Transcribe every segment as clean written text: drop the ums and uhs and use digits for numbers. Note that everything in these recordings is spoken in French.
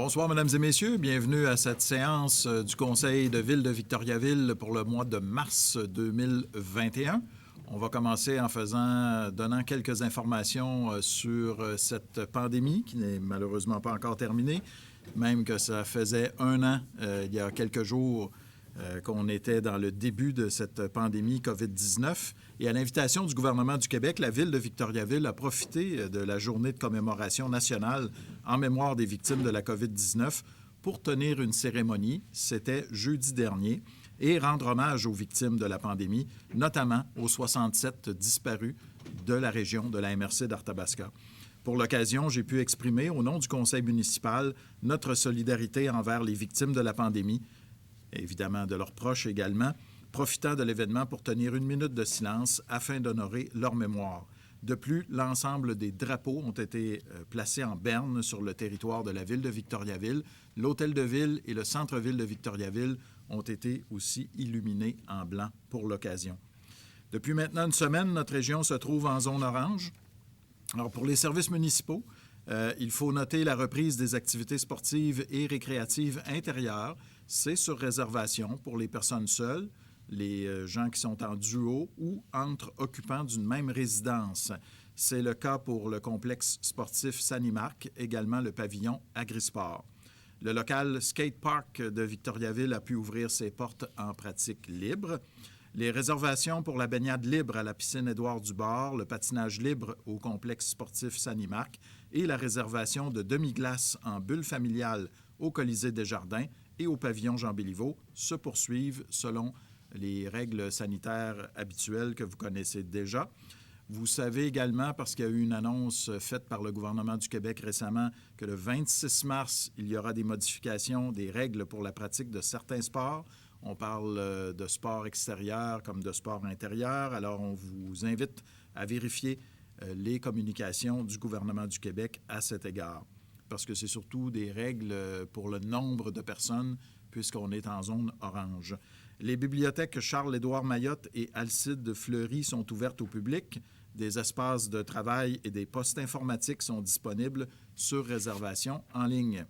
Bonsoir, mesdames et messieurs. Bienvenue à cette séance du Conseil de ville de Victoriaville pour le mois de mars 2021. On va commencer en donnant quelques informations sur cette pandémie qui n'est malheureusement pas encore terminée, même que ça faisait un an, il y a quelques jours, qu'on était dans le début de cette pandémie COVID-19. Et à l'invitation du gouvernement du Québec, la ville de Victoriaville a profité de la journée de commémoration nationale en mémoire des victimes de la COVID-19 pour tenir une cérémonie. C'était jeudi dernier et rendre hommage aux victimes de la pandémie, notamment aux 67 disparus de la région de la MRC d'Arthabasca. Pour l'occasion, j'ai pu exprimer au nom du conseil municipal notre solidarité envers les victimes de la pandémie, évidemment de leurs proches également, profitant de l'événement pour tenir une minute de silence afin d'honorer leur mémoire. De plus, l'ensemble des drapeaux ont été placés en berne sur le territoire de la ville de Victoriaville. L'hôtel de ville et le centre-ville de Victoriaville ont été aussi illuminés en blanc pour l'occasion. Depuis maintenant une semaine, notre région se trouve en zone orange. Alors, pour les services municipaux, il faut noter la reprise des activités sportives et récréatives intérieures. C'est sur réservation pour les personnes seules, les gens qui sont en duo ou entre occupants d'une même résidence. C'est le cas pour le complexe sportif Sanimark, également le pavillon Agrisport. Le local Skate Park de Victoriaville a pu ouvrir ses portes en pratique libre. Les réservations pour la baignade libre à la piscine Édouard-Dubord, le patinage libre au complexe sportif Sanimark et la réservation de demi-glace en bulle familiale au Colisée des Jardins et au pavillon Jean-Béliveau se poursuivent selon les règles sanitaires habituelles que vous connaissez déjà. Vous savez également, parce qu'il y a eu une annonce faite par le gouvernement du Québec récemment, que le 26 mars, il y aura des modifications des règles pour la pratique de certains sports. On parle de sport extérieur comme de sport intérieur. Alors, on vous invite à vérifier les communications du gouvernement du Québec à cet égard, parce que c'est surtout des règles pour le nombre de personnes, puisqu'on est en zone orange. Les bibliothèques Charles-Édouard Mayotte et Alcide Fleury sont ouvertes au public. Des espaces de travail et des postes informatiques sont disponibles sur réservation en ligne.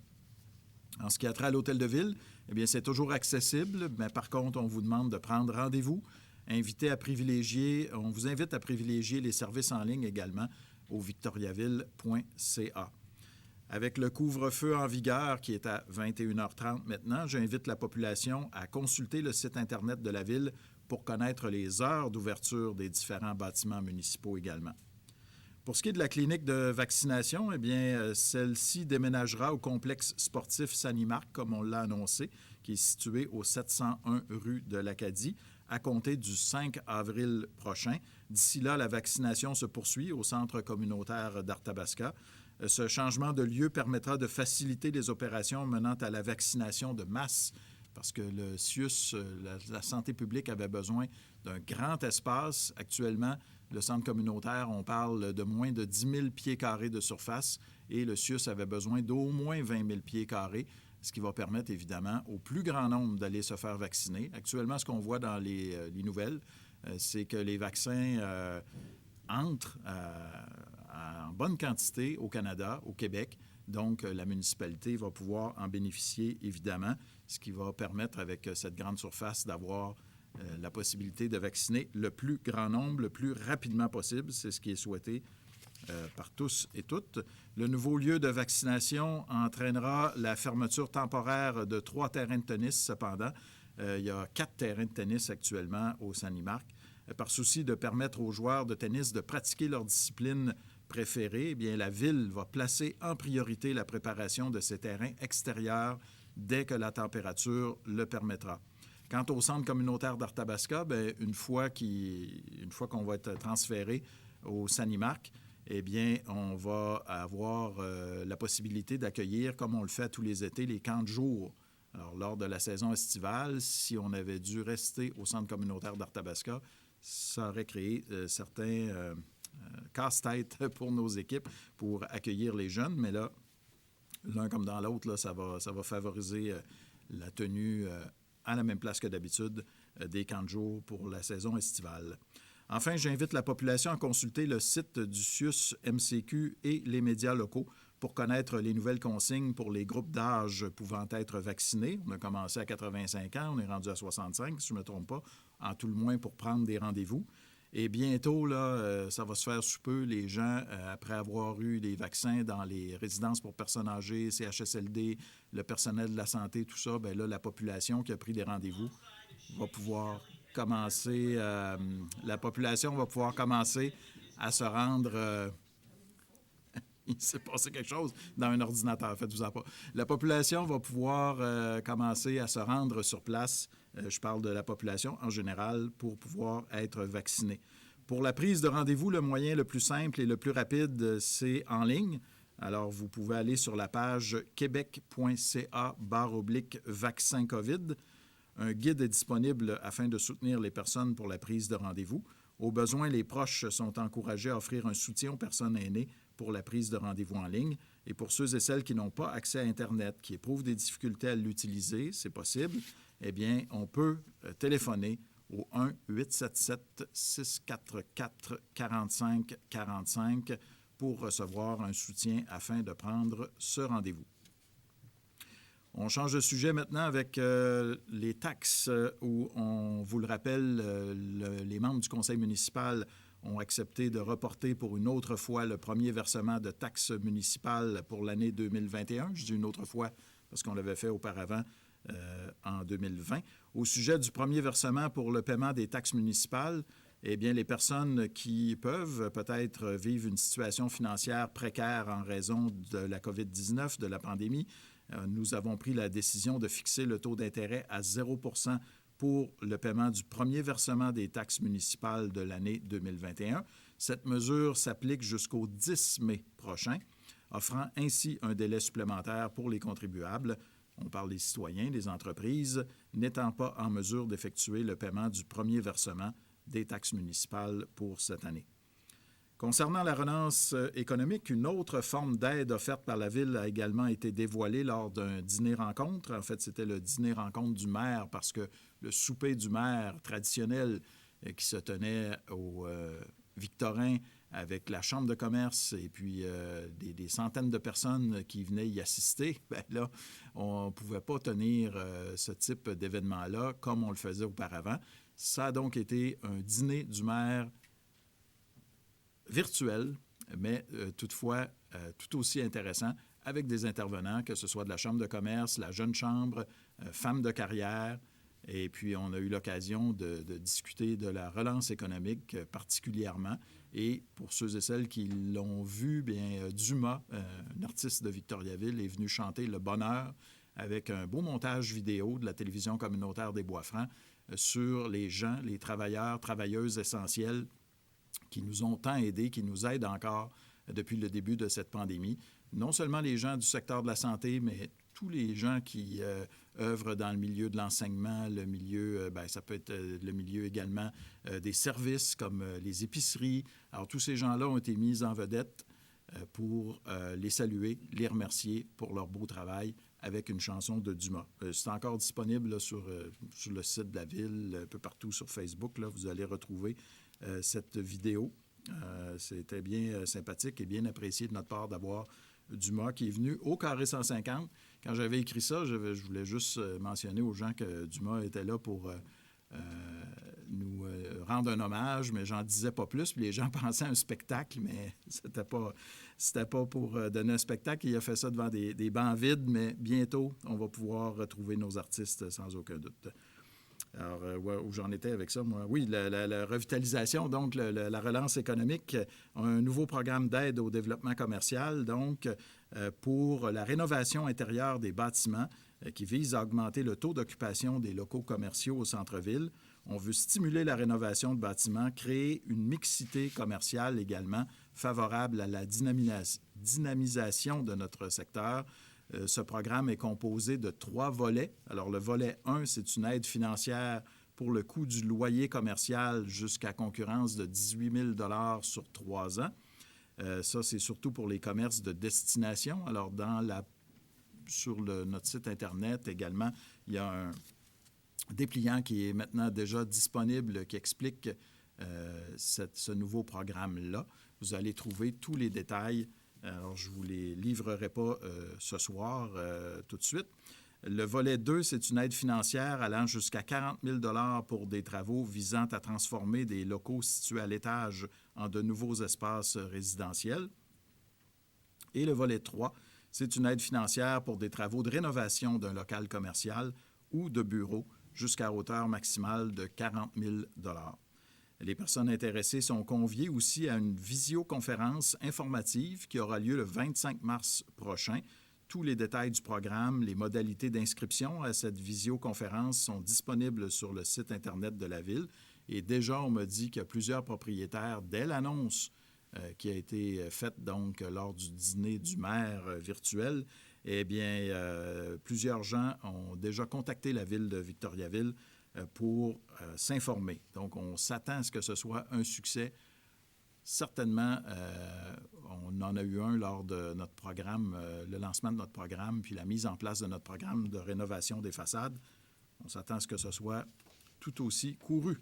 En ce qui a trait à l'hôtel de ville, eh bien, c'est toujours accessible, mais par contre, on vous demande de prendre rendez-vous. On vous invite à privilégier les services en ligne également au victoriaville.ca. Avec le couvre-feu en vigueur qui est à 21h30 maintenant, j'invite la population à consulter le site Internet de la Ville pour connaître les heures d'ouverture des différents bâtiments municipaux également. Pour ce qui est de la clinique de vaccination, eh bien, celle-ci déménagera au complexe sportif Sanimark, comme on l'a annoncé, qui est situé au 701 rue de l'Acadie, à compter du 5 avril prochain. D'ici là, la vaccination se poursuit au centre communautaire d'Arthabasca. Ce changement de lieu permettra de faciliter les opérations menant à la vaccination de masse, parce que le CIUS, la santé publique, avait besoin d'un grand espace. Actuellement, le centre communautaire, on parle de moins de 10 000 pieds carrés de surface et le CIUS avait besoin d'au moins 20 000 pieds carrés, ce qui va permettre évidemment au plus grand nombre d'aller se faire vacciner. Actuellement, ce qu'on voit dans les nouvelles, c'est que les vaccins entrent en bonne quantité au Canada, au Québec. Donc, la municipalité va pouvoir en bénéficier, évidemment, ce qui va permettre, avec cette grande surface, d'avoir la possibilité de vacciner le plus grand nombre, le plus rapidement possible. C'est ce qui est souhaité par tous et toutes. Le nouveau lieu de vaccination entraînera la fermeture temporaire de 3 terrains de tennis, cependant. Il y a 4 terrains de tennis actuellement au Sanimark. Par souci de permettre aux joueurs de tennis de pratiquer leur discipline préférée, eh bien, la Ville va placer en priorité la préparation de ces terrains extérieurs dès que la température le permettra. Quant au centre communautaire d'Arthabasca, bien, une fois qu'on va être transféré au Sanimark, eh bien, on va avoir la possibilité d'accueillir, comme on le fait tous les étés, les camps de jour. Alors, lors de la saison estivale, si on avait dû rester au centre communautaire d'Arthabasca, ça aurait créé certains casse-tête pour nos équipes pour accueillir les jeunes. Mais là, l'un comme dans l'autre, là, ça va favoriser la tenue à la même place que d'habitude des camps de jour pour la saison estivale. Enfin, j'invite la population à consulter le site du CIUS MCQ et les médias locaux pour connaître les nouvelles consignes pour les groupes d'âge pouvant être vaccinés. On a commencé à 85 ans, on est rendu à 65, si je ne me trompe pas, en tout le moins pour prendre des rendez-vous. Et bientôt, là, ça va se faire sous peu. Les gens, après avoir eu les vaccins dans les résidences pour personnes âgées, CHSLD, le personnel de la santé, tout ça, bien là, la population qui a pris des rendez-vous va pouvoir commencer, la population va pouvoir commencer à se rendre... il s'est passé quelque chose dans un ordinateur, faites-vous-en pas. La population va pouvoir commencer à se rendre sur place, je parle de la population en général, pour pouvoir être vaccinée. Pour la prise de rendez-vous, le moyen le plus simple et le plus rapide, c'est en ligne. Alors, vous pouvez aller sur la page québec.ca/vaccin COVID. Un guide est disponible afin de soutenir les personnes pour la prise de rendez-vous. Au besoin, les proches sont encouragés à offrir un soutien aux personnes aînées pour la prise de rendez-vous en ligne. Et pour ceux et celles qui n'ont pas accès à Internet, qui éprouvent des difficultés à l'utiliser, c'est possible, eh bien, on peut téléphoner au 1-877-644-4545 pour recevoir un soutien afin de prendre ce rendez-vous. On change de sujet maintenant avec les taxes où, on vous le rappelle, les membres du conseil municipal ont accepté de reporter pour une autre fois le premier versement de taxes municipales pour l'année 2021. Je dis une autre fois parce qu'on l'avait fait auparavant en 2020. Au sujet du premier versement pour le paiement des taxes municipales, eh bien, les personnes qui peuvent peut-être vivre une situation financière précaire en raison de la COVID-19, de la pandémie, nous avons pris la décision de fixer le taux d'intérêt à 0 % pour le paiement du premier versement des taxes municipales de l'année 2021. Cette mesure s'applique jusqu'au 10 mai prochain, offrant ainsi un délai supplémentaire pour les contribuables. On parle des citoyens, des entreprises, n'étant pas en mesure d'effectuer le paiement du premier versement des taxes municipales pour cette année. Concernant la relance économique, une autre forme d'aide offerte par la Ville a également été dévoilée lors d'un dîner-rencontre. En fait, c'était le dîner-rencontre du maire parce que le souper du maire traditionnel qui se tenait au Victorin avec la Chambre de commerce et puis des centaines de personnes qui venaient y assister, bien là, on ne pouvait pas tenir ce type d'événement-là comme on le faisait auparavant. Ça a donc été un dîner du maire virtuel, mais toutefois tout aussi intéressant, avec des intervenants, que ce soit de la Chambre de commerce, la Jeune Chambre, Femmes de carrière, et puis on a eu l'occasion de discuter de la relance économique particulièrement. Et pour ceux et celles qui l'ont vu, bien Dumas, un artiste de Victoriaville, est venu chanter Le Bonheur avec un beau montage vidéo de la télévision communautaire des Bois-Francs sur les gens, les travailleurs, travailleuses essentielles qui nous ont tant aidés, qui nous aident encore depuis le début de cette pandémie. Non seulement les gens du secteur de la santé, mais tous les gens qui œuvrent dans le milieu de l'enseignement, le milieu, ça peut être le milieu également des services comme les épiceries. Alors, tous ces gens-là ont été mis en vedette pour les saluer, les remercier pour leur beau travail avec une chanson de Dumas. C'est encore disponible là, sur le site de la Ville, un peu partout sur Facebook. Là, vous allez retrouver cette vidéo. C'était bien sympathique et bien apprécié de notre part d'avoir Dumas qui est venu au Carré 150. Quand j'avais écrit ça, je voulais juste mentionner aux gens que Dumas était là pour nous rendre un hommage, mais j'en disais pas plus. Puis les gens pensaient à un spectacle, mais c'était pas pour donner un spectacle. Il a fait ça devant des bancs vides, mais bientôt, on va pouvoir retrouver nos artistes sans aucun doute. Alors, où j'en étais avec ça, moi? Oui, la revitalisation, donc la relance économique, un nouveau programme d'aide au développement commercial, donc pour la rénovation intérieure des bâtiments qui vise à augmenter le taux d'occupation des locaux commerciaux au centre-ville. On veut stimuler la rénovation de bâtiments, créer une mixité commerciale également favorable à la dynamisation de notre secteur. Ce programme est composé de 3 volets. Alors, le volet 1, c'est une aide financière pour le coût du loyer commercial jusqu'à concurrence de 18 000 sur 3 ans. Ça, c'est surtout pour les commerces de destination. Alors, sur notre site Internet également, il y a un dépliant qui est maintenant déjà disponible qui explique ce nouveau programme-là. Vous allez trouver tous les détails Alors, je ne vous les livrerai pas ce soir tout de suite. Le volet 2, c'est une aide financière allant jusqu'à 40 000 $ pour des travaux visant à transformer des locaux situés à l'étage en de nouveaux espaces résidentiels. Et le volet 3, c'est une aide financière pour des travaux de rénovation d'un local commercial ou de bureau jusqu'à hauteur maximale de 40 000 $. Les personnes intéressées sont conviées aussi à une visioconférence informative qui aura lieu le 25 mars prochain. Tous les détails du programme, les modalités d'inscription à cette visioconférence sont disponibles sur le site Internet de la Ville. Et déjà, on m'a dit qu'il y a plusieurs propriétaires, dès l'annonce qui a été faite donc lors du dîner du maire virtuel, eh bien, plusieurs gens ont déjà contacté la Ville de Victoriaville pour s'informer. Donc, on s'attend à ce que ce soit un succès. Certainement, on en a eu un lors de notre programme, le lancement de notre programme, puis la mise en place de notre programme de rénovation des façades. On s'attend à ce que ce soit tout aussi couru.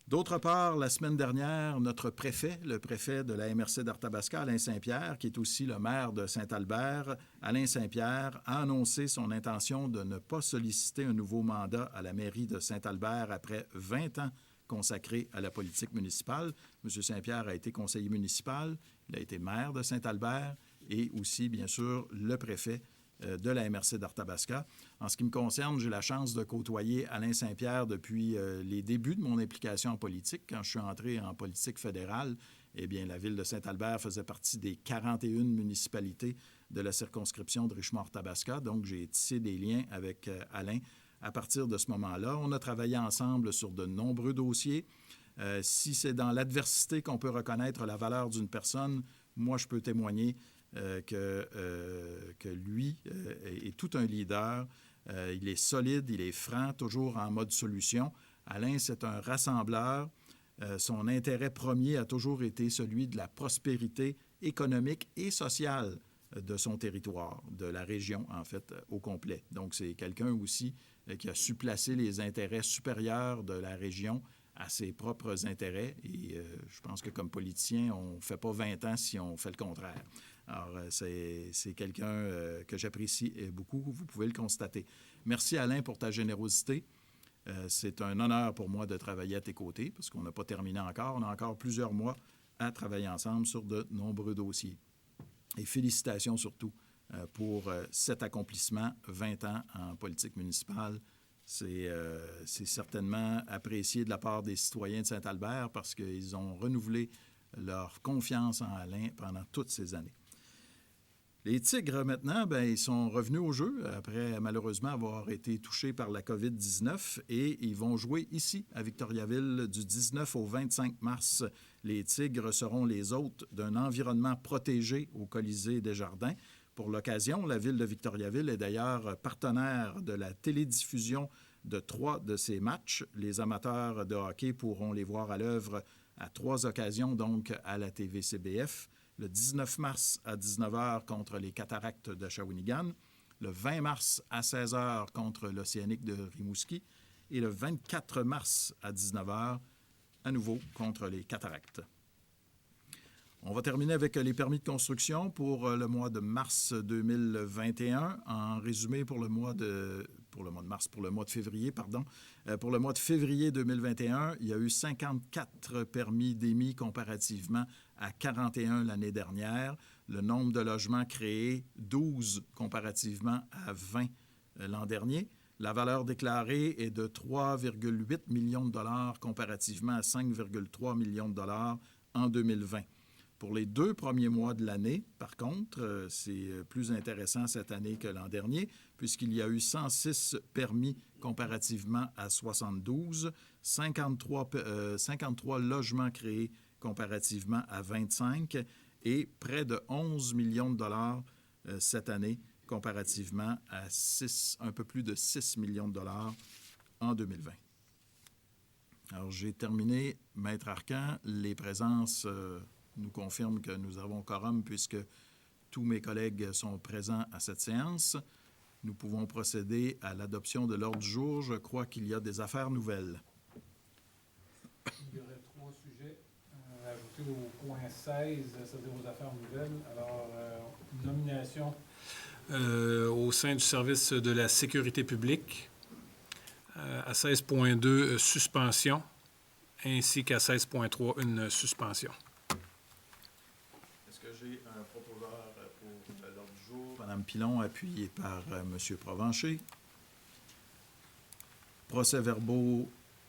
D'autre part, la semaine dernière, notre préfet, le préfet de la MRC d'Arthabasca, Alain Saint-Pierre, qui est aussi le maire de Saint-Albert, Alain Saint-Pierre, a annoncé son intention de ne pas solliciter un nouveau mandat à la mairie de Saint-Albert après 20 ans consacré à la politique municipale. M. Saint-Pierre a été conseiller municipal, il a été maire de Saint-Albert et aussi, bien sûr, le préfet de la MRC d'Arthabasca. En ce qui me concerne, j'ai la chance de côtoyer Alain Saint-Pierre depuis les débuts de mon implication en politique. Quand je suis entré en politique fédérale, eh bien, la ville de Saint-Albert faisait partie des 41 municipalités de la circonscription de Richemont-Arthabasca. Donc, j'ai tissé des liens avec Alain à partir de ce moment-là. On a travaillé ensemble sur de nombreux dossiers. Si c'est dans l'adversité qu'on peut reconnaître la valeur d'une personne, moi, je peux témoigner que lui est tout un leader. Il est solide, il est franc, toujours en mode solution. Alain, c'est un rassembleur. Son intérêt premier a toujours été celui de la prospérité économique et sociale de son territoire, de la région, en fait, au complet. Donc, c'est quelqu'un aussi qui a su placer les intérêts supérieurs de la région à ses propres intérêts. Et je pense que comme politicien, on ne fait pas 20 ans si on fait le contraire. Alors, c'est quelqu'un que j'apprécie beaucoup. Vous pouvez le constater. Merci, Alain, pour ta générosité. C'est un honneur pour moi de travailler à tes côtés parce qu'on n'a pas terminé encore. On a encore plusieurs mois à travailler ensemble sur de nombreux dossiers. Et félicitations surtout pour cet accomplissement, 20 ans en politique municipale. C'est certainement apprécié de la part des citoyens de Saint-Albert parce qu'ils ont renouvelé leur confiance en Alain pendant toutes ces années. Les Tigres, maintenant, bien, ils sont revenus au jeu après, malheureusement, avoir été touchés par la COVID-19 et ils vont jouer ici, à Victoriaville, du 19 au 25 mars. Les Tigres seront les hôtes d'un environnement protégé au Colisée Desjardins. Pour l'occasion, la ville de Victoriaville est d'ailleurs partenaire de la télédiffusion de 3 de ces matchs. Les amateurs de hockey pourront les voir à l'œuvre à 3 occasions, donc à la TV-CBF. Le 19 mars à 19 h contre les Cataractes de Shawinigan, le 20 mars à 16 h contre l'Océanique de Rimouski et le 24 mars à 19 h à nouveau contre les Cataractes. On va terminer avec les permis de construction pour le mois de mars 2021. En résumé, pour le mois de février, pardon. Pour le mois de février 2021, il y a eu 54 permis d'émis comparativement à 41 l'année dernière. Le nombre de logements créés, 12 comparativement à 20 l'an dernier. La valeur déclarée est de 3,8 millions de dollars comparativement à 5,3 millions de dollars en 2020. Pour les 2 premiers mois de l'année, par contre, c'est plus intéressant cette année que l'an dernier, puisqu'il y a eu 106 permis comparativement à 72, 53 logements créés comparativement à 25 et près de 11 millions de dollars cette année comparativement à un peu plus de 6 millions de dollars en 2020. Alors, j'ai terminé, Maître Arcan. Les présences nous confirment que nous avons quorum puisque tous mes collègues sont présents à cette séance. Nous pouvons procéder à l'adoption de l'ordre du jour. Je crois qu'il y a des affaires nouvelles. Il y aurait 3 sujets à ajouter. passer au point 16, c'est-à-dire aux affaires nouvelles. Alors, nomination. Au sein du service de la sécurité publique, à 16.2, suspension, ainsi qu'à 16.3, une suspension. Est-ce que j'ai un proposeur pour l'ordre du jour? Mme Pilon, appuyé par M. Provencher. Procès-verbaux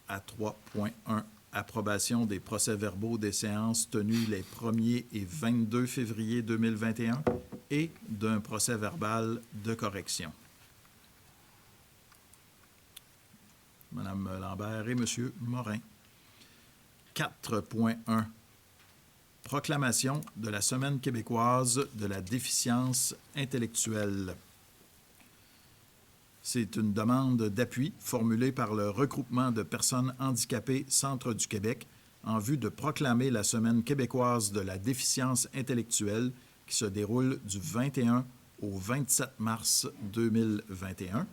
à 3.1. Approbation des procès-verbaux des séances tenues les 1er et 22 février 2021 et d'un procès-verbal de correction. Mme Lambert et M. Morin. 4.1. Proclamation de la Semaine québécoise de la déficience intellectuelle. C'est une demande d'appui formulée par le Regroupement de personnes handicapées Centre du Québec en vue de proclamer la Semaine québécoise de la déficience intellectuelle qui se déroule du 21 au 27 mars 2021.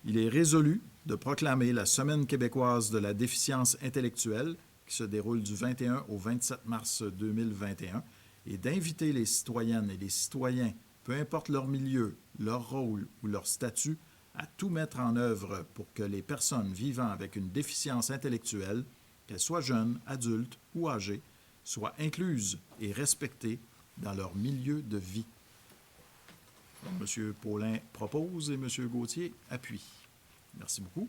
Il est résolu de proclamer la Semaine québécoise de la déficience intellectuelle qui se déroule du 21 au 27 mars 2021 et d'inviter les citoyennes et les citoyens, peu importe leur milieu, leur rôle ou leur statut, à tout mettre en œuvre pour que les personnes vivant avec une déficience intellectuelle, qu'elles soient jeunes, adultes ou âgées, soient incluses et respectées dans leur milieu de vie. Donc, M. Paulin propose et M. Gauthier appuie. Merci beaucoup.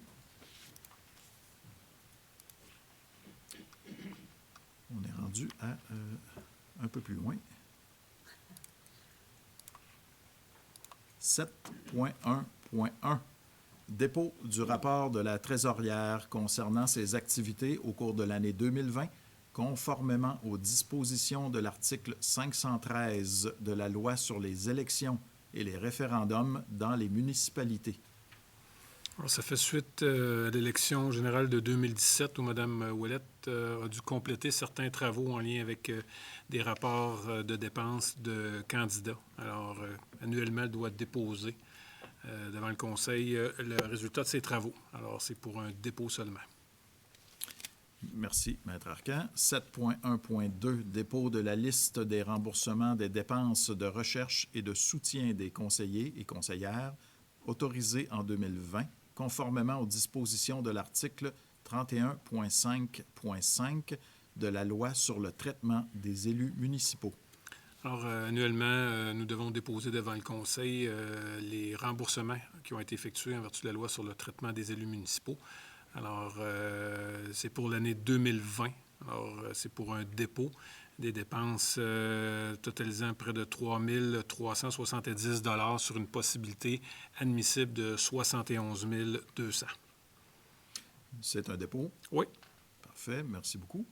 On est rendu à un peu plus loin. 7.1.1. Dépôt du rapport de la trésorière concernant ses activités au cours de l'année 2020, conformément aux dispositions de l'article 513 de la Loi sur les élections et les référendums dans les municipalités. Alors, ça fait suite à l'élection générale de 2017 où Mme Ouellette a dû compléter certains travaux en lien avec des rapports de dépenses de candidats. Alors, annuellement, elle doit déposer devant le Conseil le résultat de ses travaux. Alors, c'est pour un dépôt seulement. Merci, Maître Arcan. 7.1.2, dépôt de la liste des remboursements des dépenses de recherche et de soutien des conseillers et conseillères autorisés en 2020, conformément aux dispositions de l'article 31.5.5 de la Loi sur le traitement des élus municipaux. Alors, annuellement, nous devons déposer devant le Conseil les remboursements qui ont été effectués en vertu de la Loi sur le traitement des élus municipaux. Alors, c'est pour l'année 2020. Alors, c'est pour un dépôt des dépenses totalisant près de 3 370 $ sur une possibilité admissible de 71 200. C'est un dépôt? Oui. Parfait, merci beaucoup.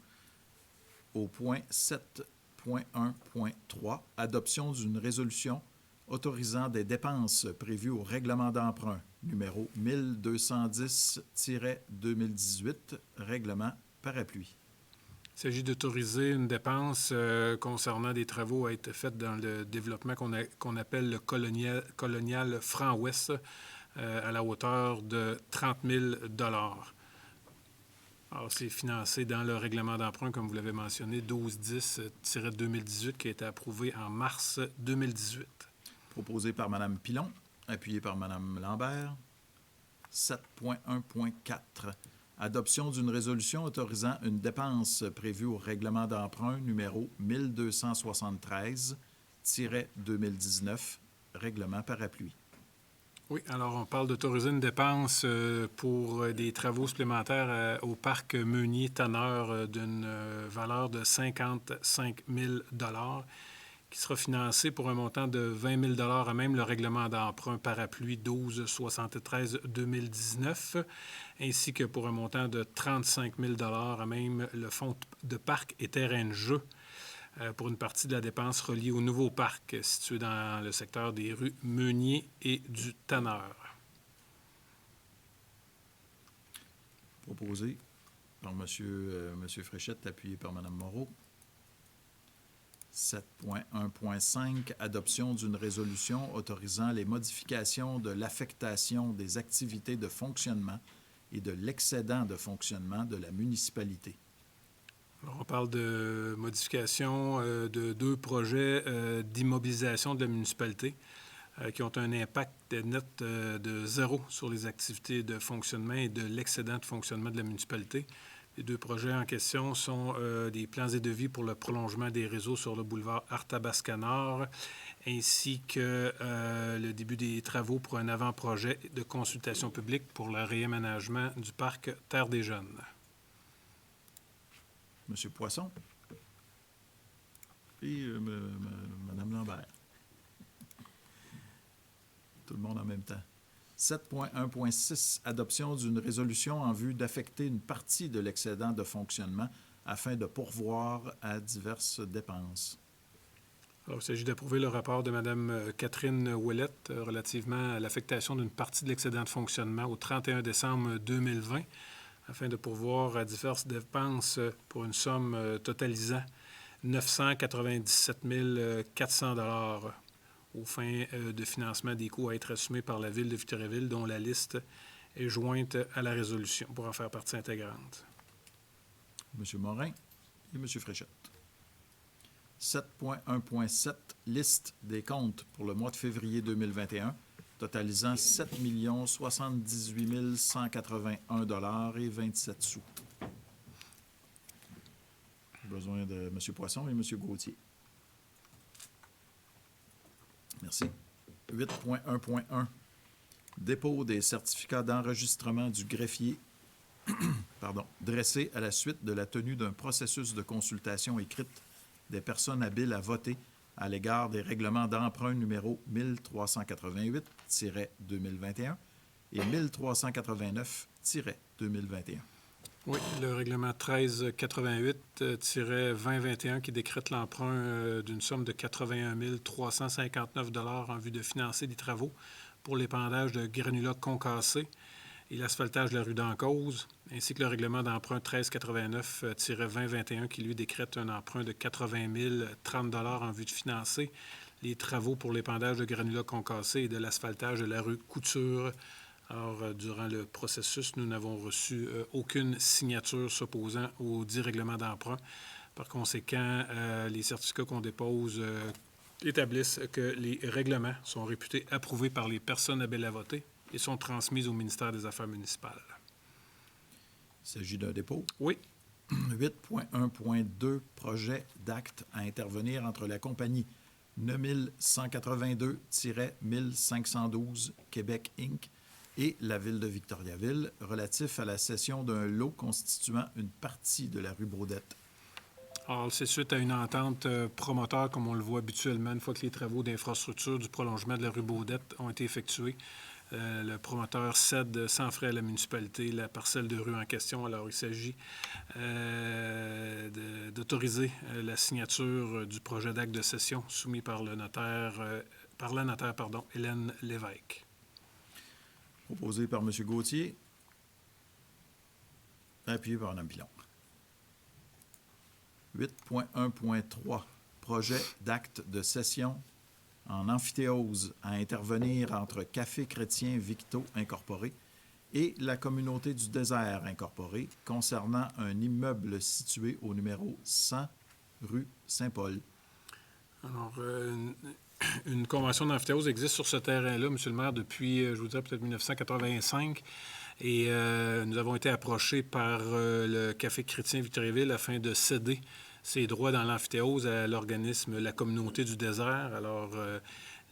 Au point 7.1.3, adoption d'une résolution autorisant des dépenses prévues au règlement d'emprunt numéro 1210-2018, règlement parapluie. Il s'agit d'autoriser une dépense concernant des travaux à être faits dans le développement qu'on appelle le colonial Franc-Ouest à la hauteur de 30 000 $. Alors, c'est financé dans le règlement d'emprunt, comme vous l'avez mentionné, 1210-2018, qui a été approuvé en mars 2018. Proposé par Mme Pilon, appuyé par Mme Lambert. 7.1.4. Adoption d'une résolution autorisant une dépense prévue au règlement d'emprunt numéro 1273-2019, règlement parapluie. Oui, alors on parle d'autoriser une dépense pour des travaux supplémentaires au parc Meunier-Tanneur d'une valeur de 55 000 $ qui sera financé pour un montant de 20 000 $ à même le règlement d'emprunt parapluie 1273-2019, ainsi que pour un montant de 35 000 $ à même le fonds de parc et terrain de jeu pour une partie de la dépense reliée au nouveau parc situé dans le secteur des rues Meunier et du Tanneur. Proposé par M. Fréchette, appuyé par Mme Moreau. 7.1.5, adoption d'une résolution autorisant les modifications de l'affectation des activités de fonctionnement et de l'excédent de fonctionnement de la municipalité. Alors, on parle de modification de 2 projets d'immobilisation de la municipalité qui ont un impact net de 0 sur les activités de fonctionnement et de l'excédent de fonctionnement de la municipalité. Les 2 projets en question sont des plans et devis pour le prolongement des réseaux sur le boulevard Arthabasca-Nord, ainsi que le début des travaux pour un avant-projet de consultation publique pour le réaménagement du parc Terre des Jeunes. Monsieur Poisson. Puis Madame Lambert. Tout le monde en même temps. 7.1.6, adoption d'une résolution en vue d'affecter une partie de l'excédent de fonctionnement afin de pourvoir à diverses dépenses. Alors, il s'agit d'approuver le rapport de Mme Catherine Ouellette relativement à l'affectation d'une partie de l'excédent de fonctionnement au 31 décembre 2020 afin de pourvoir à diverses dépenses pour une somme totalisant 997 400 $ aux fins de financement des coûts à être assumés par la Ville de Victoriaville, dont la liste est jointe à la résolution pour en faire partie intégrante. M. Morin et M. Fréchette. 7.1.7, liste des comptes pour le mois de février 2021, totalisant 7 078 181 $ et 27 sous. J'ai besoin de M. Poisson et M. Gauthier. Merci. 8.1.1. Dépôt des certificats d'enregistrement du greffier dressés à la suite de la tenue d'un processus de consultation écrite des personnes habiles à voter à l'égard des règlements d'emprunt numéro 1388-2021 et 1389-2021. Oui, le règlement 1388-2021 qui décrète l'emprunt d'une somme de 81 359 $ en vue de financer des travaux pour l'épandage de granulats concassés et l'asphaltage de la rue d'Encausse, ainsi que le règlement d'emprunt 1389-2021 qui lui décrète un emprunt de 80 030 $ en vue de financer les travaux pour l'épandage de granulats concassés et de l'asphaltage de la rue Couture. Alors, durant le processus, nous n'avons reçu aucune signature s'opposant aux 10 règlements d'emprunt. Par conséquent, les certificats qu'on dépose établissent que les règlements sont réputés approuvés par les personnes habiles à voter et sont transmis au ministère des Affaires municipales. Il s'agit d'un dépôt. Oui. 8.1.2, projet d'acte à intervenir entre la compagnie 9182-1512 Québec Inc. et la Ville de Victoriaville, relatif à la cession d'un lot constituant une partie de la rue Baudette. Alors, c'est suite à une entente promoteur, comme on le voit habituellement, une fois que les travaux d'infrastructure du prolongement de la rue Baudette ont été effectués. Le promoteur cède sans frais à la municipalité la parcelle de rue en question. Alors, il s'agit d'autoriser la signature du projet d'acte de cession soumis par la notaire, Hélène Lévesque. Proposé par M. Gauthier, appuyé par Mme Pilon. 8.1.3, projet d'acte de cession en amphithéose à intervenir entre Café Chrétien Victo Incorporé et la Communauté du Désert Incorporée concernant un immeuble situé au numéro 100 rue Saint-Paul. Alors, une convention d'amphithéose existe sur ce terrain-là, M. le maire, depuis, je vous dirais, peut-être 1985. Et nous avons été approchés par le Café Chrétien Victoriaville afin de céder ses droits dans l'amphithéose à l'organisme La Communauté du Désert. Alors,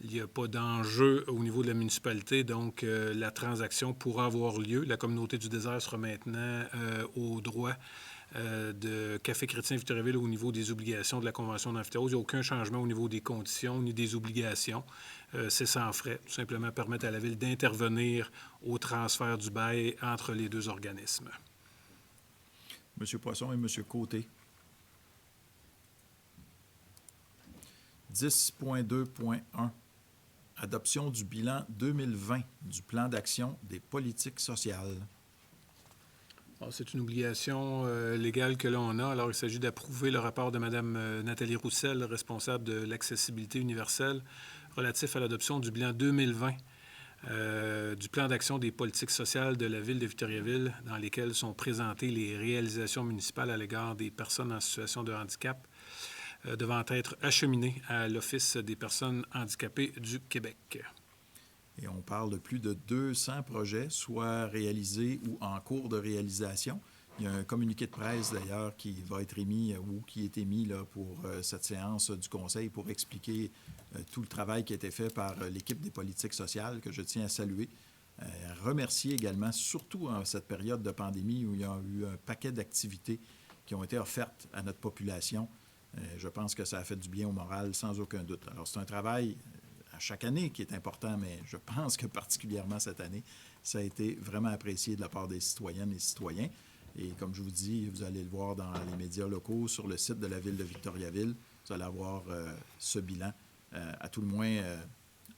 il n'y a pas d'enjeu au niveau de la municipalité, donc la transaction pourra avoir lieu. La Communauté du Désert sera maintenant au droit de Café Chrétien Victoriaville au niveau des obligations de la Convention d'amphithéose. Il n'y a aucun changement au niveau des conditions ni des obligations. C'est sans frais. Tout simplement permettre à la Ville d'intervenir au transfert du bail entre les deux organismes. M. Poisson et M. Côté. 10.2.1. Adoption du bilan 2020 du plan d'action des politiques sociales. Alors, c'est une obligation légale que l'on a. Alors, il s'agit d'approuver le rapport de Mme Nathalie Roussel, responsable de l'accessibilité universelle, relatif à l'adoption du bilan 2020 du plan d'action des politiques sociales de la Ville de Victoriaville, dans lesquelles sont présentées les réalisations municipales à l'égard des personnes en situation de handicap, devant être acheminées à l'Office des personnes handicapées du Québec. Et on parle de plus de 200 projets, soit réalisés ou en cours de réalisation. Il y a un communiqué de presse, d'ailleurs, qui va être émis ou qui est émis là, pour cette séance du Conseil pour expliquer tout le travail qui a été fait par l'équipe des politiques sociales, que je tiens à saluer. Remercier également, surtout en cette période de pandémie où il y a eu un paquet d'activités qui ont été offertes à notre population. Je pense que ça a fait du bien au moral, sans aucun doute. Alors, c'est un travail à chaque année qui est important, mais je pense que particulièrement cette année, ça a été vraiment apprécié de la part des citoyennes et citoyens. Et comme je vous dis, vous allez le voir dans les médias locaux, sur le site de la Ville de Victoriaville, vous allez avoir ce bilan, à tout le moins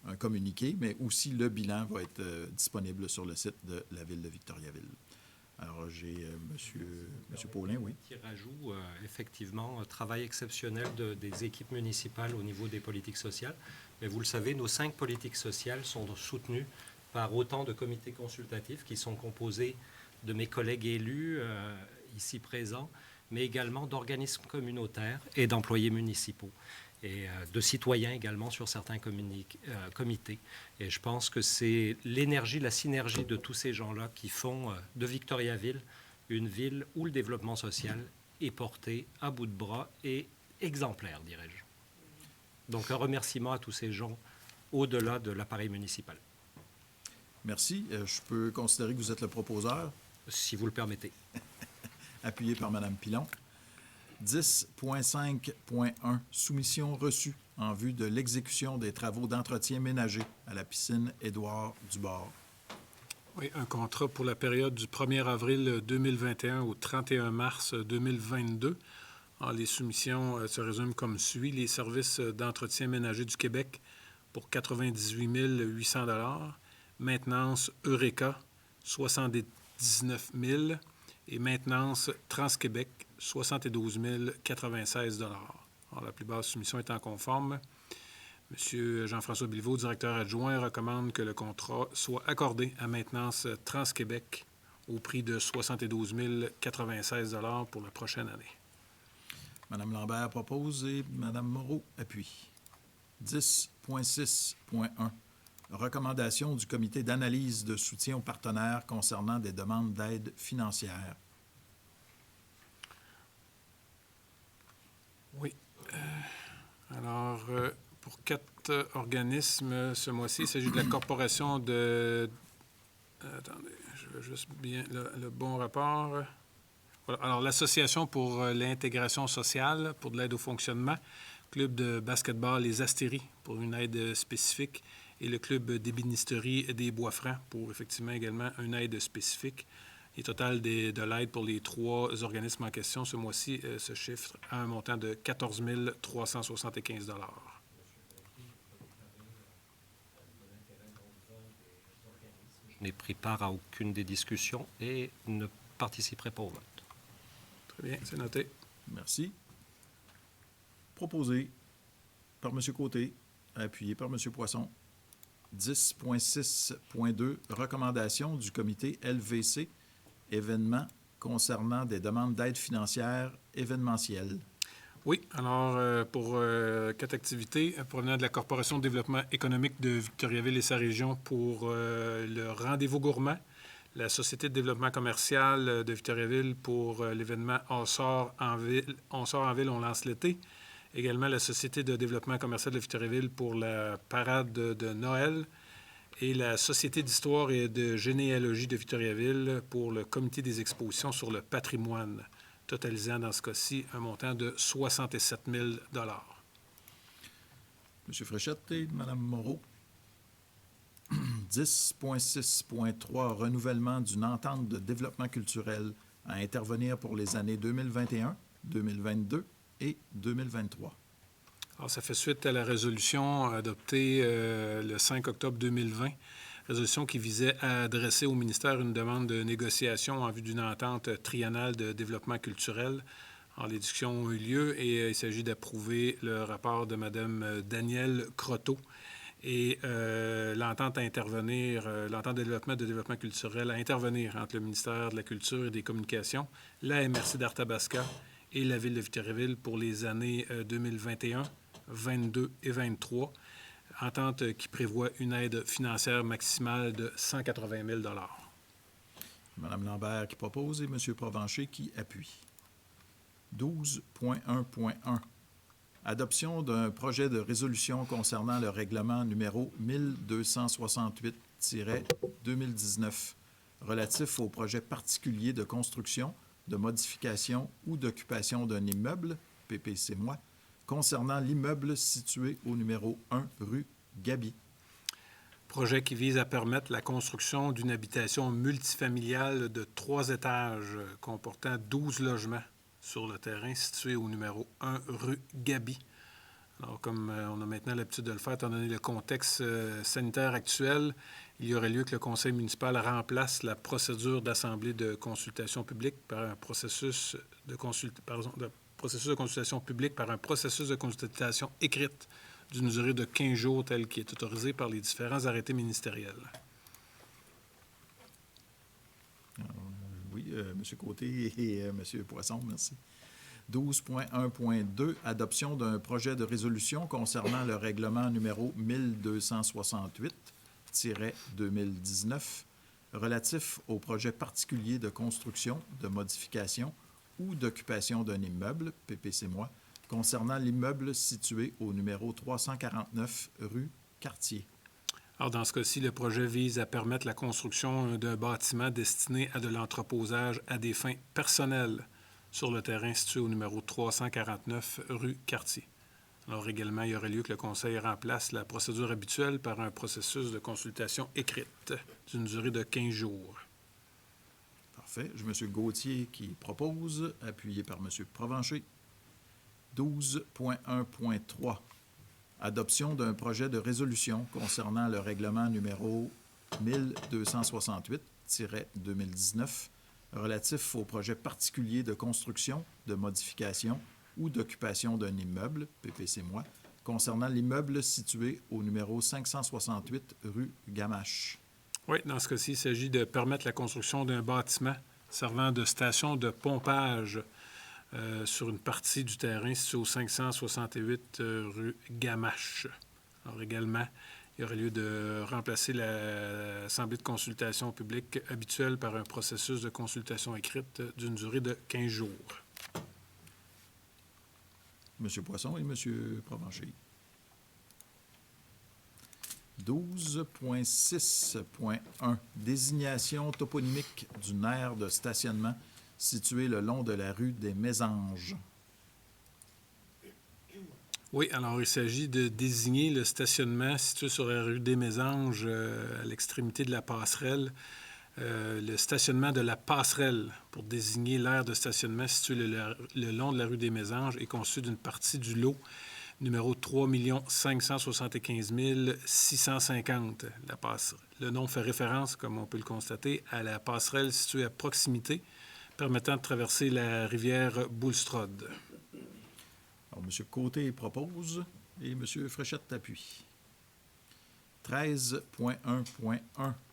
un communiqué, mais aussi le bilan va être disponible sur le site de la Ville de Victoriaville. Alors, j'ai Monsieur Paulin, oui. Qui rajoute effectivement un travail exceptionnel des équipes municipales au niveau des politiques sociales. Mais vous le savez, nos 5 politiques sociales sont soutenues par autant de comités consultatifs qui sont composés de mes collègues élus ici présents, mais également d'organismes communautaires et d'employés municipaux et de citoyens également sur certains comités. Et je pense que c'est l'énergie, la synergie de tous ces gens-là qui font de Victoriaville une ville où le développement social est porté à bout de bras et exemplaire, dirais-je. Donc un remerciement à tous ces gens au-delà de l'appareil municipal. Merci. Je peux considérer que vous êtes le proposeur. Si vous le permettez. Appuyé par Mme Pilon. 10.5.1, soumission reçue en vue de l'exécution des travaux d'entretien ménager à la piscine Édouard Dubord. Oui, un contrat pour la période du 1er avril 2021 au 31 mars 2022. Alors, les soumissions se résument comme suit. Les services d'entretien ménager du Québec pour 98 800 $. Maintenance Eureka, 79 000 $ et maintenance Trans-Québec, 72 096 $. Alors, la plus basse soumission étant conforme, M. Jean-François Bilvaux, directeur adjoint, recommande que le contrat soit accordé à maintenance Trans-Québec au prix de 72 096 $ pour la prochaine année. Mme Lambert propose et Mme Moreau appuie. 10.6.1. Recommandation du comité d'analyse de soutien aux partenaires concernant des demandes d'aide financière. Oui. Alors, pour 4 organismes, ce mois-ci, il s'agit de la Corporation de... attendez, je veux juste bien le bon rapport. Voilà. Alors, l'Association pour l'intégration sociale, pour de l'aide au fonctionnement, Club de basketball Les Astéries, pour une aide spécifique, et le Club d'ébénisterie des Bois-Francs, pour effectivement également une aide spécifique. Le total de l'aide pour les 3 organismes en question ce mois-ci se chiffre à un montant de 14 375 $. Je n'ai pris part à aucune des discussions et ne participerai pas au vote. Très bien, c'est noté. Merci. Proposé par M. Côté, appuyé par M. Poisson. 10.6.2, recommandation du comité LVC, événements concernant des demandes d'aide financière événementielle. Oui, alors pour 4 activités provenant de la Corporation de développement économique de Victoriaville et sa région pour le rendez-vous gourmand, la Société de développement commercial de Victoriaville pour l'événement On sort en ville, on lance l'été. Également la Société de développement commercial de Victoriaville pour la parade de Noël et la Société d'histoire et de généalogie de Victoriaville pour le comité des expositions sur le patrimoine, totalisant dans ce cas-ci un montant de 67 000 $. M. Fréchette et Mme Moreau. 10.6.3, renouvellement d'une entente de développement culturel à intervenir pour les années 2021, 2022 et 2023. Alors, ça fait suite à la résolution adoptée le 5 octobre 2020, résolution qui visait à adresser au ministère une demande de négociation en vue d'une entente triennale de développement culturel. Alors, les discussions ont eu lieu et il s'agit d'approuver le rapport de Mme Danielle Croteau, et l'entente de développement culturel à intervenir entre le ministère de la Culture et des Communications, la MRC d'Arthabasca et la Ville de Victoriaville pour les années 2021, 22 et 23. Entente qui prévoit une aide financière maximale de 180 000 $. Mme Lambert qui propose et M. Provencher qui appuie. 12.1.1. Adoption d'un projet de résolution concernant le règlement numéro 1268-2019 relatif au projet particulier de construction, de modification ou d'occupation d'un immeuble, PPC-moi, concernant l'immeuble situé au numéro 1 rue Gaby. Projet qui vise à permettre la construction d'une habitation multifamiliale de 3 étages comportant 12 logements sur le terrain situé au numéro 1 rue Gaby. Alors, comme on a maintenant l'habitude de le faire, étant donné le contexte sanitaire actuel, il y aurait lieu que le conseil municipal remplace la procédure d'assemblée de consultation publique par un processus de consultation publique par un processus de consultation écrite d'une durée de 15 jours tel qui est autorisé par les différents arrêtés ministériels. Oui, M. Côté et M. Poisson, merci. 12.1.2, adoption d'un projet de résolution concernant le règlement numéro 1268-2019 relatif au projet particulier de construction, de modification ou d'occupation d'un immeuble, PPC-moi, concernant l'immeuble situé au numéro 349 rue Cartier. Alors, dans ce cas-ci, le projet vise à permettre la construction d'un bâtiment destiné à de l'entreposage à des fins personnelles sur le terrain situé au numéro 349 rue Cartier. Alors, également, il y aurait lieu que le conseil remplace la procédure habituelle par un processus de consultation écrite d'une durée de 15 jours. Parfait. J'ai M. Gauthier qui propose, appuyé par M. Provencher. 12.1.3. Adoption d'un projet de résolution concernant le règlement numéro 1268-2019 relatif au projet particulier de construction, de modification ou d'occupation d'un immeuble, PPC-moi, concernant l'immeuble situé au numéro 568 rue Gamache. Oui, dans ce cas-ci, il s'agit de permettre la construction d'un bâtiment servant de station de pompage sur une partie du terrain situé au 568 rue Gamache. Alors également, il y aurait lieu de remplacer l'assemblée de consultation publique habituelle par un processus de consultation écrite d'une durée de 15 jours. M. Poisson et M. Provencher. 12.6.1. Désignation toponymique d'une aire de stationnement située le long de la rue des Mésanges. Oui, alors il s'agit de désigner le stationnement situé sur la rue des Mésanges à l'extrémité de la passerelle, le stationnement de la passerelle pour désigner l'aire de stationnement situé le long de la rue des Mésanges est conçu d'une partie du lot numéro 3 575 650. Le nom fait référence, comme on peut le constater, à la passerelle située à proximité, permettant de traverser la rivière Bulstrode. Alors, M. Côté propose et M. Fréchette appuie. 13.1.1.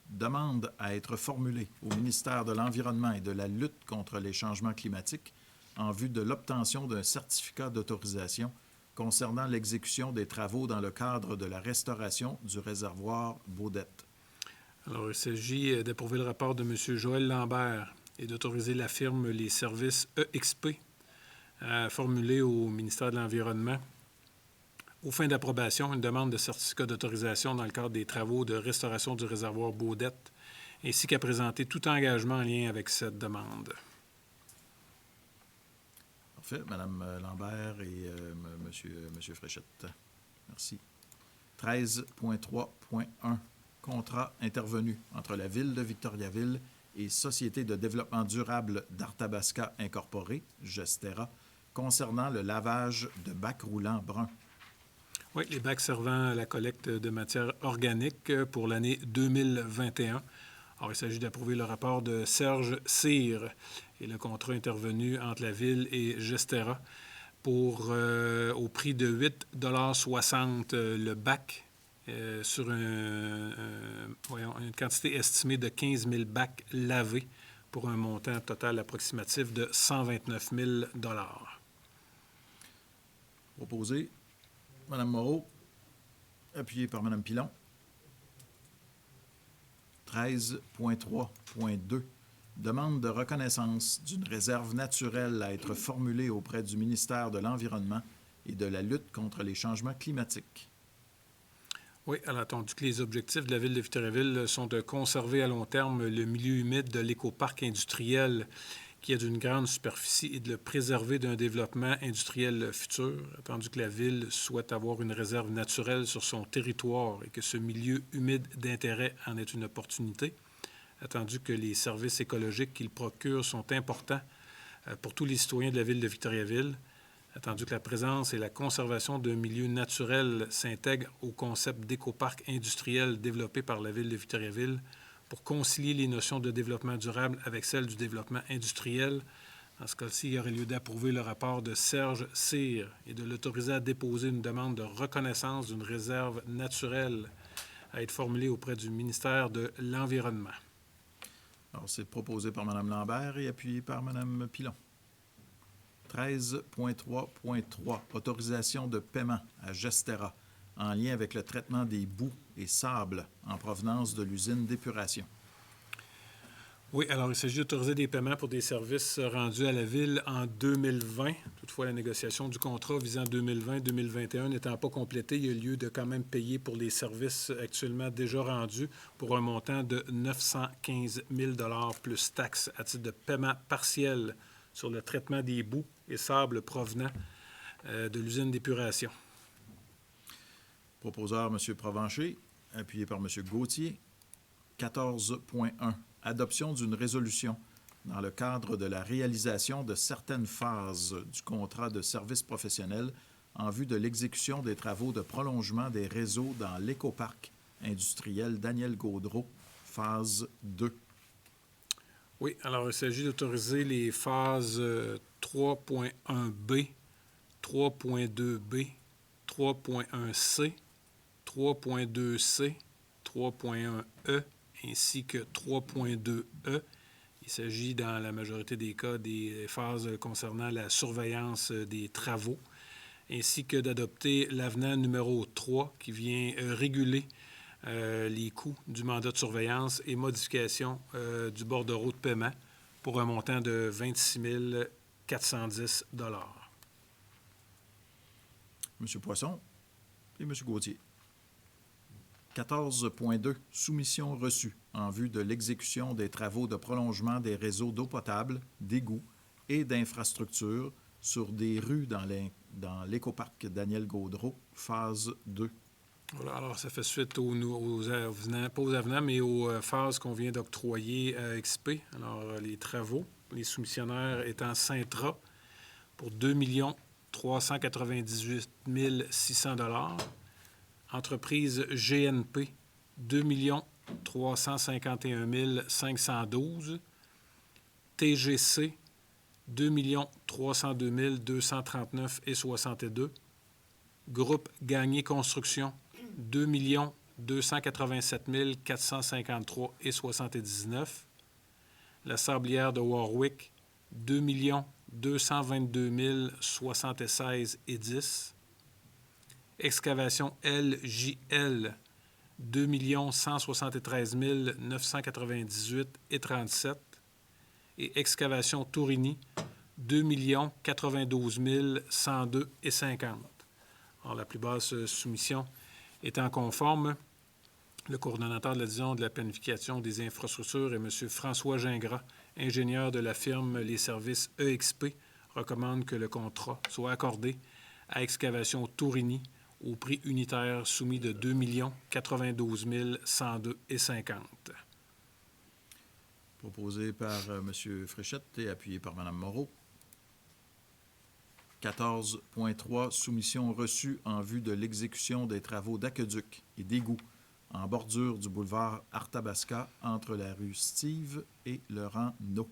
Demande à être formulée au ministère de l'Environnement et de la lutte contre les changements climatiques en vue de l'obtention d'un certificat d'autorisation concernant l'exécution des travaux dans le cadre de la restauration du réservoir Baudette. Alors, il s'agit d'approuver le rapport de M. Joël Lambert et d'autoriser la firme Les Services EXP à formuler au ministère de l'Environnement, aux fins d'approbation, une demande de certificat d'autorisation dans le cadre des travaux de restauration du réservoir Baudette, ainsi qu'à présenter tout engagement en lien avec cette demande. Parfait. Mme Lambert et M. Fréchette. Merci. 13.3.1. Contrat intervenu entre la Ville de Victoriaville et Société de développement durable d'Arthabasca Incorporée, Gestera, concernant le lavage de bacs roulants bruns. Oui, les bacs servant à la collecte de matières organiques pour l'année 2021. Alors, il s'agit d'approuver le rapport de Serge Cyr et le contrat intervenu entre la Ville et Gestera pour, au prix de 8,60 $ le bac sur une quantité estimée de 15 000 bacs lavés pour un montant total approximatif de 129 000 $. Proposé. Mme Moreau. Appuyé par Mme Pilon. 13.3.2. Demande de reconnaissance d'une réserve naturelle à être formulée auprès du ministère de l'Environnement et de la lutte contre les changements climatiques. Oui, alors attendu que les objectifs de la Ville de Victoriaville sont de conserver à long terme le milieu humide de l'écoparc industriel qui est d'une grande superficie et de le préserver d'un développement industriel futur, attendu que la Ville souhaite avoir une réserve naturelle sur son territoire et que ce milieu humide d'intérêt en est une opportunité, attendu que les services écologiques qu'il procure sont importants pour tous les citoyens de la Ville de Victoriaville, attendu que la présence et la conservation d'un milieu naturel s'intègrent au concept d'écoparc industriel développé par la Ville de Victoriaville pour concilier les notions de développement durable avec celles du développement industriel. Dans ce cas-ci, il y aurait lieu d'approuver le rapport de Serge Cyr et de l'autoriser à déposer une demande de reconnaissance d'une réserve naturelle à être formulée auprès du ministère de l'Environnement. Alors, c'est proposé par Mme Lambert et appuyé par Mme Pilon. 13.3.3. Autorisation de paiement à Gestera en lien avec le traitement des boues et sables en provenance de l'usine d'épuration. Oui, alors il s'agit d'autoriser des paiements pour des services rendus à la Ville en 2020. Toutefois, la négociation du contrat visant 2020-2021 n'étant pas complétée, il y a lieu de quand même payer pour les services actuellement déjà rendus pour un montant de 915 000 $ plus taxes à titre de paiement partiel sur le traitement des boues et sables provenant de l'usine d'épuration. Proposeur, M. Provencher, appuyé par M. Gauthier. 14.1. Adoption d'une résolution dans le cadre de la réalisation de certaines phases du contrat de service professionnel en vue de l'exécution des travaux de prolongement des réseaux dans l'écoparc industriel Daniel Gaudreault, phase 2. Oui, alors il s'agit d'autoriser les phases 3.1b, 3.2b, 3.1c, 3.2c, 3.1e, ainsi que 3.2e. Il s'agit, dans la majorité des cas, des phases concernant la surveillance des travaux, ainsi que d'adopter l'avenant numéro 3 qui vient réguler les coûts du mandat de surveillance et modification du bordereau de paiement pour un montant de 26 410 $. M. Poisson et M. Gauthier. 14.2. Soumission reçue en vue de l'exécution des travaux de prolongement des réseaux d'eau potable, d'égouts et d'infrastructures sur des rues dans l'écoparc Daniel Gaudreault, phase 2. Voilà, alors ça fait suite pas aux avenants, mais aux phases qu'on vient d'octroyer à XP. Alors, les travaux, les soumissionnaires étant Sintra pour 2 398 600 $. Entreprise GNP, 2 351 512. TGC, 2 302 239 et 62. Groupe Gagné Construction, 2 287 453 et 79. La Sablière de Warwick, 2 222 076 et 10. Excavation LJL, 2 173 998 et 37. Et Excavation Tourini, 2 92 102 et 50. Alors, la plus basse soumission étant conforme, le coordonnateur de la division de la planification des infrastructures est M. François Gingras, ingénieur de la firme Les Services EXP, recommande que le contrat soit accordé à Excavation Tourini au prix unitaire soumis de 2 92 102 et 50. Proposé par M. Fréchette et appuyé par Mme Moreau. 14.3. Soumission reçue en vue de l'exécution des travaux d'aqueduc et d'égouts en bordure du boulevard Arthabasca entre la rue Steve et le rang No.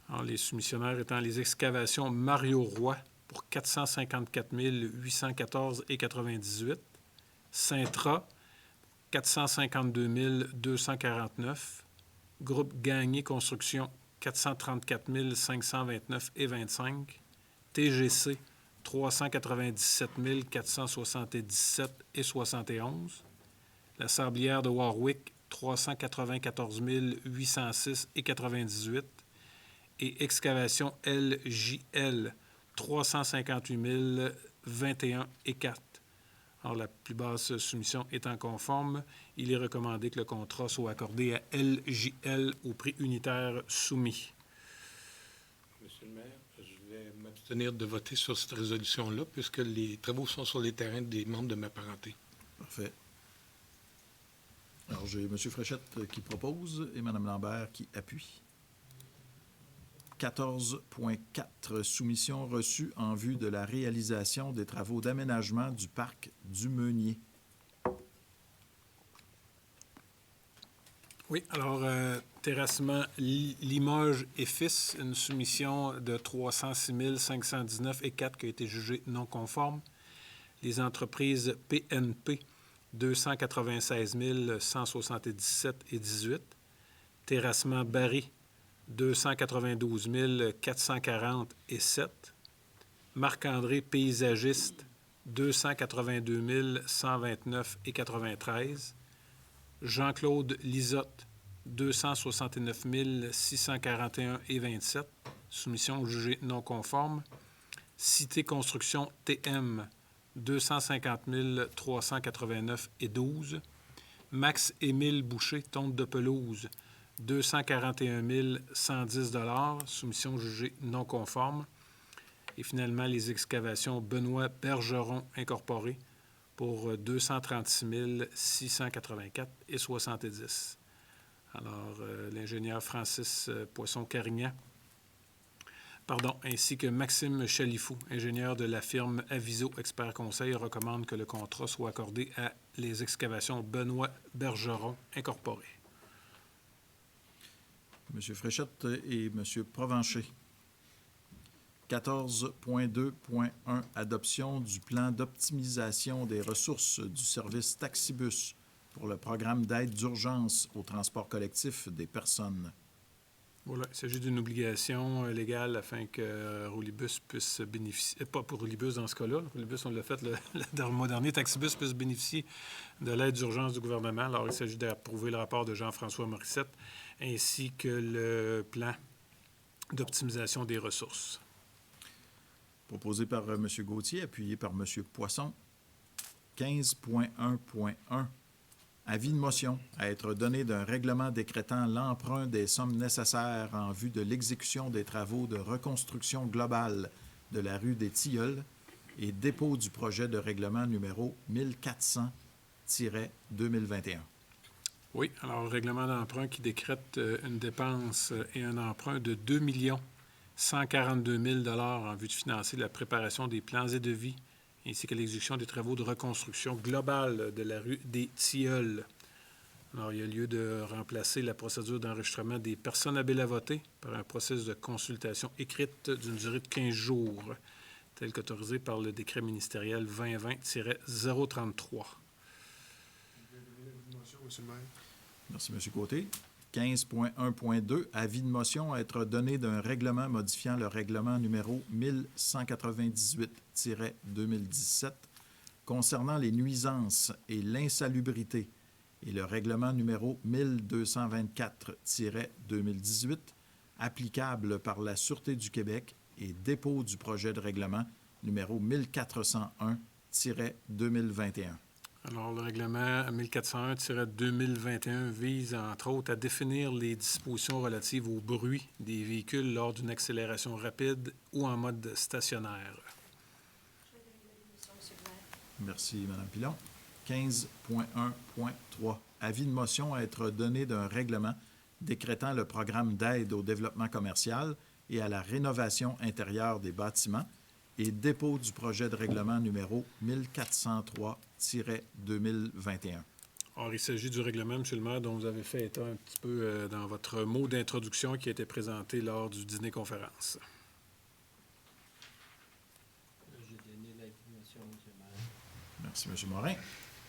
Alors, les soumissionnaires étant les excavations Mario Roy pour 454 814 et 98. Sintra, 452 249. Groupe Gagné Construction, 434 529,25. TGC, 397 477,71. La Sablière de Warwick, 394 806,98. Et Excavation LJL, 358 021,4. Alors, la plus basse soumission étant conforme, il est recommandé que le contrat soit accordé à LJL au prix unitaire soumis. Monsieur le maire, je vais m'abstenir de voter sur cette résolution-là puisque les travaux sont sur les terrains des membres de ma parenté. Parfait. Alors, j'ai M. Fréchette qui propose et Mme Lambert qui appuie. 14.4. Soumission reçue en vue de la réalisation des travaux d'aménagement du parc du Meunier. Oui, alors, terrassement Limoges et Fils, une soumission de 306 519,4 qui a été jugée non conforme. Les entreprises PNP, 296 177,18. Terrassement Barry, 292 440,7. Marc-André Paysagiste, 282 129,93. Jean-Claude Lisotte, 269 641,27. Soumission jugée non conforme. Cité Construction TM, 250 389,12. Max-Émile Boucher, tonte de pelouse, 241 110 $, soumission jugée non conforme. Et finalement, les excavations Benoît Bergeron Incorporé pour 236 684,70. Alors, l'ingénieur Francis Poisson-Carignan, ainsi que Maxime Chalifou, ingénieur de la firme Aviso Expert Conseil, recommande que le contrat soit accordé à les excavations Benoît Bergeron Incorporé. M. Fréchette et M. Provencher. 14.2.1. Adoption du plan d'optimisation des ressources du service Taxibus pour le programme d'aide d'urgence au transport collectif des personnes. Voilà, il s'agit d'une obligation légale afin que Roulibus puisse bénéficier, pas pour Roulibus dans ce cas-là, Roulibus on l'a fait le mois dernier, Taxibus puisse bénéficier de l'aide d'urgence du gouvernement. Alors, il s'agit d'approuver le rapport de Jean-François Morissette ainsi que le plan d'optimisation des ressources. Proposé par M. Gauthier, appuyé par M. Poisson. 15.1.1. Avis de motion à être donné d'un règlement décrétant l'emprunt des sommes nécessaires en vue de l'exécution des travaux de reconstruction globale de la rue des Tilleuls et dépôt du projet de règlement numéro 1400-2021. Oui, alors, règlement d'emprunt qui décrète une dépense et un emprunt de 2 142 000 $ en vue de financer la préparation des plans et devis ainsi que l'exécution des travaux de reconstruction globale de la rue des Tilleuls. Alors, il y a lieu de remplacer la procédure d'enregistrement des personnes habiles à voter par un processus de consultation écrite d'une durée de 15 jours, tel qu'autorisé par le décret ministériel 2020-033. Merci, M. Côté. 15.1.2. Avis de motion à être donné d'un règlement modifiant le règlement numéro 1198-2017 concernant les nuisances et l'insalubrité et le règlement numéro 1224-2018 applicable par la Sûreté du Québec et dépôt du projet de règlement numéro 1401-2021. Alors, le règlement 1401-2021 vise, entre autres, à définir les dispositions relatives au bruit des véhicules lors d'une accélération rapide ou en mode stationnaire. Merci, Mme Pilon. 15.1.3. Avis de motion à être donné d'un règlement décrétant le programme d'aide au développement commercial et à la rénovation intérieure des bâtiments et dépôt du projet de règlement numéro 1403-2021. Or, il s'agit du règlement, M. le maire, dont vous avez fait état un petit peu dans votre mot d'introduction qui a été présenté lors du dîner-conférence. J'ai donné l'avis de motion, M. le maire. Merci, M. Morin.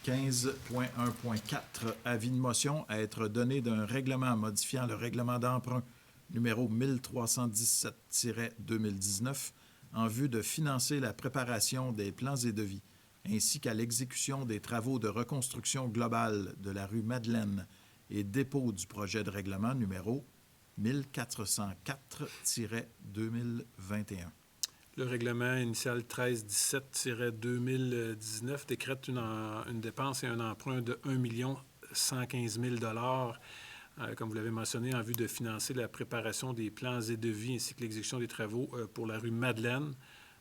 15.1.4, avis de motion à être donné d'un règlement modifiant le règlement d'emprunt numéro 1317-2019 en vue de financer la préparation des plans et devis, ainsi qu'à l'exécution des travaux de reconstruction globale de la rue Madeleine et dépôt du projet de règlement numéro 1404-2021. Le règlement initial 1317-2019 décrète une dépense et un emprunt de 1 115 000 comme vous l'avez mentionné, en vue de financer la préparation des plans et devis ainsi que l'exécution des travaux pour la rue Madeleine.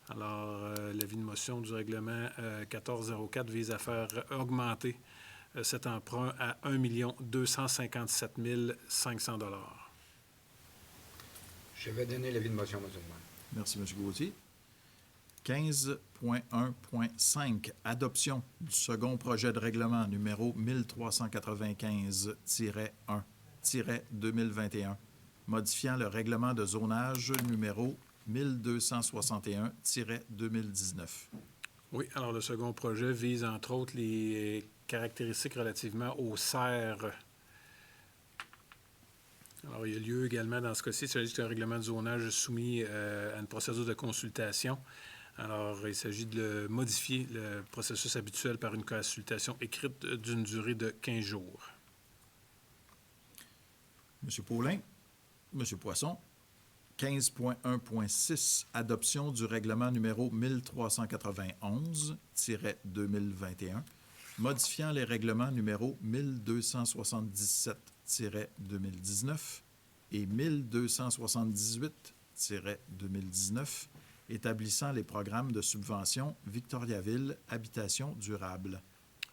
Alors, l'avis de motion du règlement 1404 vise à faire augmenter cet emprunt à 1 257 500 $. Je vais donner l'avis de motion, M. le maire. Merci, M. Gauthier. 15.1.5, adoption du second projet de règlement numéro 1395-1-2021, modifiant le règlement de zonage numéro 1261-2019. Oui, alors le second projet vise entre autres les caractéristiques relativement aux serres. Alors, il y a lieu également dans ce cas-ci, il s'agit d'un règlement de zonage soumis à une procédure de consultation. Alors, il s'agit de modifier le processus habituel par une consultation écrite d'une durée de 15 jours. M. Paulin, M. Poisson, 15.1.6, adoption du règlement numéro 1391-2021, modifiant les règlements numéro 1277-2019 et 1278-2019, établissant les programmes de subvention Victoriaville Habitation durable.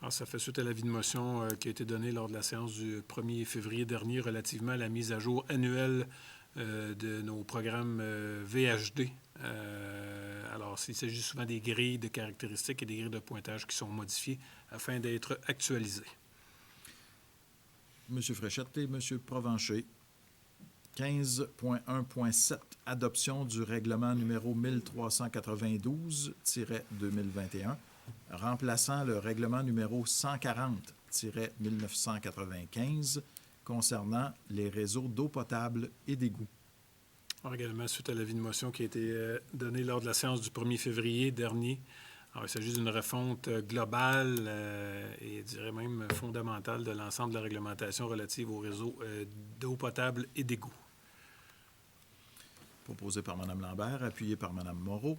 Alors, ça fait suite à l'avis de motion qui a été donné lors de la séance du 1er février dernier relativement à la mise à jour annuelle de nos programmes VHD. Alors, il s'agit souvent des grilles de caractéristiques et des grilles de pointage qui sont modifiées afin d'être actualisées. M. Fréchette et M. Provencher. 15.1.7, adoption du règlement numéro 1392-2021, remplaçant le règlement numéro 140-1995 concernant les réseaux d'eau potable et d'égouts. Alors, également, suite à l'avis de motion qui a été donné lors de la séance du 1er février dernier, alors, il s'agit d'une refonte globale et, je dirais même, fondamentale de l'ensemble de la réglementation relative aux réseaux d'eau potable et d'égouts. Proposé par Mme Lambert, appuyé par Mme Moreau.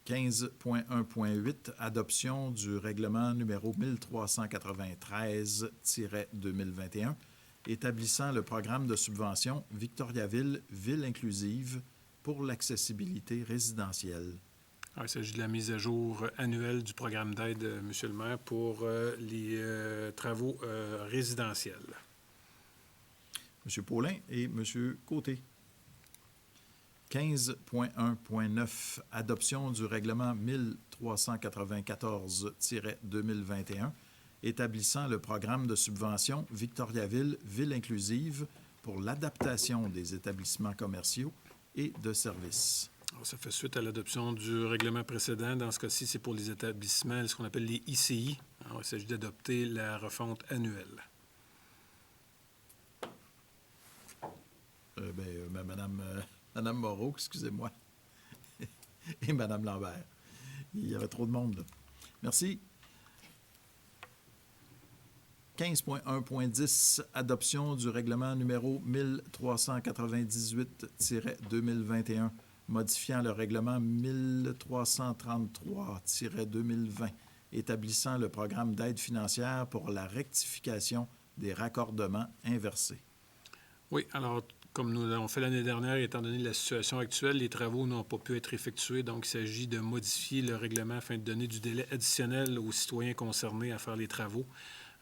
15.1.8, adoption du règlement numéro 1393-2021, établissant le programme de subvention Victoriaville Ville inclusive pour l'accessibilité résidentielle. Alors, il s'agit de la mise à jour annuelle du programme d'aide, M. le maire, pour les travaux résidentiels. M. Paulin et M. Côté. 15.1.9, adoption du règlement 1394-2021, établissant le programme de subvention Victoriaville Ville inclusive pour l'adaptation des établissements commerciaux et de services. Alors, ça fait suite à l'adoption du règlement précédent. Dans ce cas-ci, c'est pour les établissements, ce qu'on appelle les ICI. Alors, il s'agit d'adopter la refonte annuelle. Madame Moreau, excusez-moi, et Mme Lambert. Il y avait trop de monde, là. Merci. 15.1.10, adoption du règlement numéro 1398-2021, modifiant le règlement 1333-2020, établissant le programme d'aide financière pour la rectification des raccordements inversés. Oui, alors, comme nous l'avons fait l'année dernière, étant donné la situation actuelle, les travaux n'ont pas pu être effectués, donc il s'agit de modifier le règlement afin de donner du délai additionnel aux citoyens concernés à faire les travaux.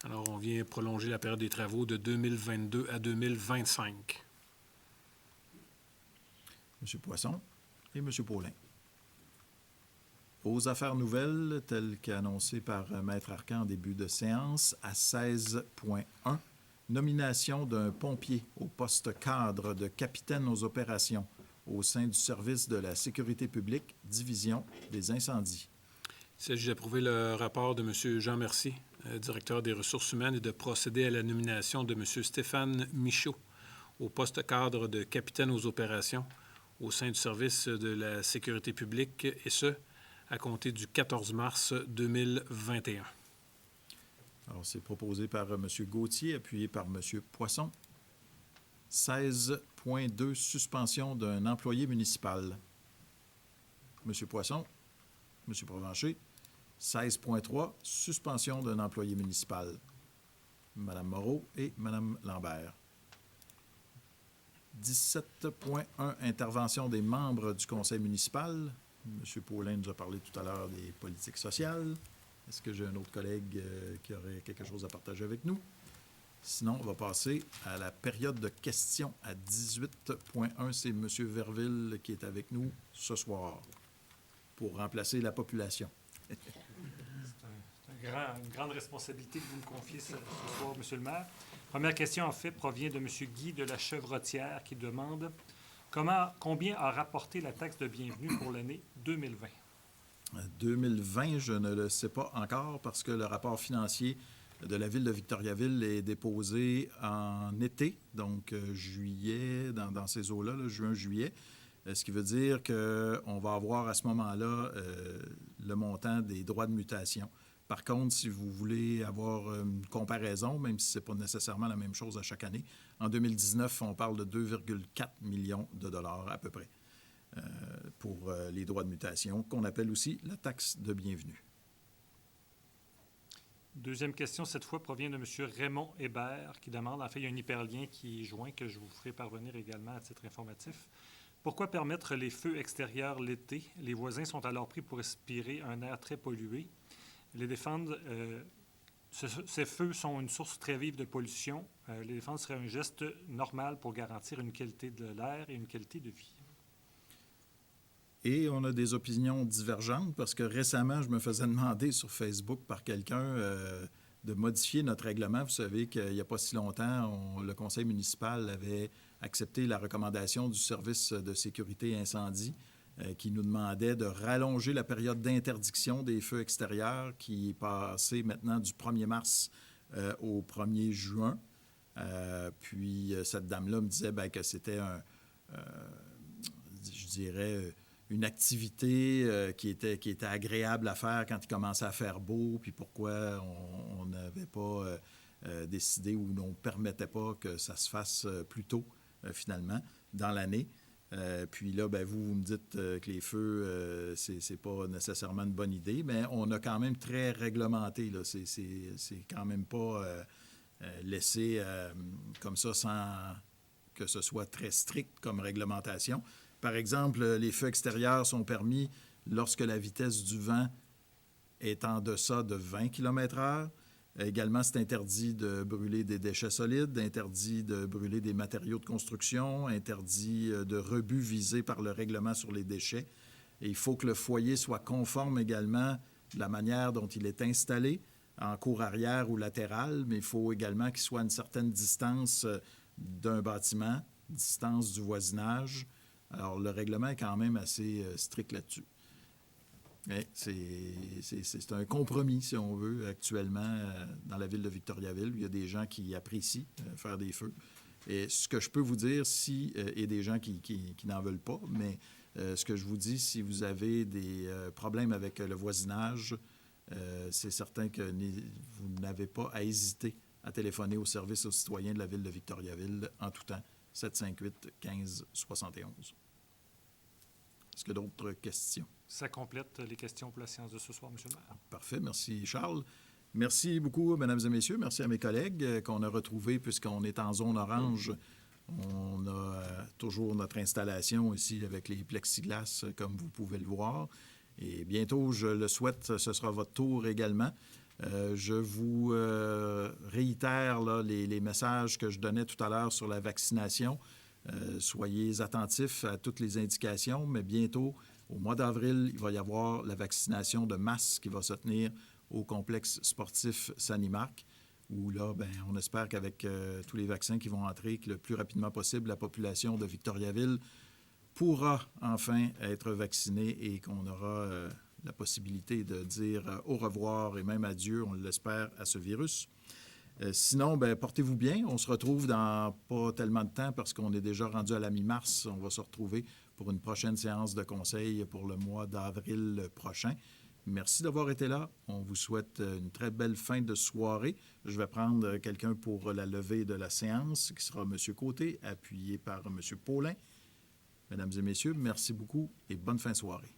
Alors, on vient prolonger la période des travaux de 2022 à 2025. M. Poisson et M. Paulin. Aux affaires nouvelles, telles qu'annoncées par Maître Arcan en début de séance, à 16.1, nomination d'un pompier au poste cadre de capitaine aux opérations au sein du service de la sécurité publique, division des incendies. Il s'agit d'approuver le rapport de M. Jean Mercier, directeur des ressources humaines, et de procéder à la nomination de M. Stéphane Michaud au poste cadre de capitaine aux opérations au sein du service de la sécurité publique, et ce, à compter du 14 mars 2021. Alors, c'est proposé par M. Gauthier, appuyé par M. Poisson. 16.2, suspension d'un employé municipal. M. Poisson, M. Provencher. 16.3, suspension d'un employé municipal. Mme Moreau et Mme Lambert. 17.1, intervention des membres du conseil municipal. M. Paulin nous a parlé tout à l'heure des politiques sociales. Est-ce que j'ai un autre collègue qui aurait quelque chose à partager avec nous? Sinon, on va passer à la période de questions à 18.1. C'est M. Verville qui est avec nous ce soir pour remplacer la population. C'est une grande responsabilité que vous me confiez ce soir, M. le maire. Première question, en fait, provient de M. Guy de la Chevrotière qui demande combien a rapporté la taxe de bienvenue pour l'année 2020? 2020, je ne le sais pas encore parce que le rapport financier de la Ville de Victoriaville est déposé en été, donc juillet, dans ces eaux-là, juin-juillet. Ce qui veut dire qu'on va avoir à ce moment-là le montant des droits de mutation. Par contre, si vous voulez avoir une comparaison, même si ce n'est pas nécessairement la même chose à chaque année, en 2019, on parle de 2,4 millions de dollars à peu près pour les droits de mutation, qu'on appelle aussi la taxe de bienvenue. Deuxième question, cette fois, provient de M. Raymond Hébert qui demande, en fait, il y a un hyperlien qui est joint que je vous ferai parvenir également à titre informatif. Pourquoi permettre les feux extérieurs l'été? Les voisins sont alors pris pour respirer un air très pollué. Les défendre, ces feux sont une source très vive de pollution. Les défendre serait un geste normal pour garantir une qualité de l'air et une qualité de vie. Et on a des opinions divergentes parce que récemment, je me faisais demander sur Facebook par quelqu'un de modifier notre règlement. Vous savez qu'il n'y a pas si longtemps, le conseil municipal avait accepté la recommandation du service de sécurité incendie qui nous demandait de rallonger la période d'interdiction des feux extérieurs qui est passée maintenant du 1er mars au 1er juin. Puis cette dame-là me disait que c'était je dirais, une activité qui était agréable à faire quand il commençait à faire beau, puis pourquoi on n'avait pas décidé ou on ne permettait pas que ça se fasse plus tôt, finalement, dans l'année. Puis là, vous me dites que les feux, c'est pas nécessairement une bonne idée, mais on a quand même très réglementé, là. C'est quand même pas laissé comme ça sans que ce soit très strict comme réglementation. Par exemple, les feux extérieurs sont permis lorsque la vitesse du vent est en deçà de 20 km/h. Également, c'est interdit de brûler des déchets solides, interdit de brûler des matériaux de construction, interdit de rebut visé par le règlement sur les déchets. Et il faut que le foyer soit conforme également de la manière dont il est installé, en cour arrière ou latérale, mais il faut également qu'il soit à une certaine distance d'un bâtiment, distance du voisinage. Alors, le règlement est quand même assez strict là-dessus. Mais c'est un compromis, si on veut, actuellement, dans la ville de Victoriaville. Il y a des gens qui apprécient faire des feux. Et ce que je peux vous dire, et des gens qui n'en veulent pas, mais ce que je vous dis, si vous avez des problèmes avec le voisinage, c'est certain que vous n'avez pas à hésiter à téléphoner au service aux citoyens de la ville de Victoriaville en tout temps, 758-1571. Est-ce qu'il y a d'autres questions? Ça complète les questions pour la séance de ce soir, M. le maire. Parfait. Merci, Charles. Merci beaucoup, mesdames et messieurs. Merci à mes collègues qu'on a retrouvés puisqu'on est en zone orange. On a toujours notre installation ici avec les plexiglas, comme vous pouvez le voir. Et bientôt, je le souhaite, ce sera votre tour également. Je vous réitère là, les messages que je donnais tout à l'heure sur la vaccination. Soyez attentifs à toutes les indications, mais bientôt, au mois d'avril, il va y avoir la vaccination de masse qui va se tenir au complexe sportif Sanimark, où là, on espère qu'avec tous les vaccins qui vont entrer, que le plus rapidement possible, la population de Victoriaville pourra enfin être vaccinée et qu'on aura la possibilité de dire au revoir et même adieu, on l'espère, à ce virus. Sinon, bien, portez-vous bien. On se retrouve dans pas tellement de temps parce qu'on est déjà rendu à la mi-mars. On va se retrouver pour une prochaine séance de conseil pour le mois d'avril prochain. Merci d'avoir été là. On vous souhaite une très belle fin de soirée. Je vais prendre quelqu'un pour la levée de la séance, qui sera M. Côté, appuyé par M. Paulin. Mesdames et messieurs, merci beaucoup et bonne fin de soirée.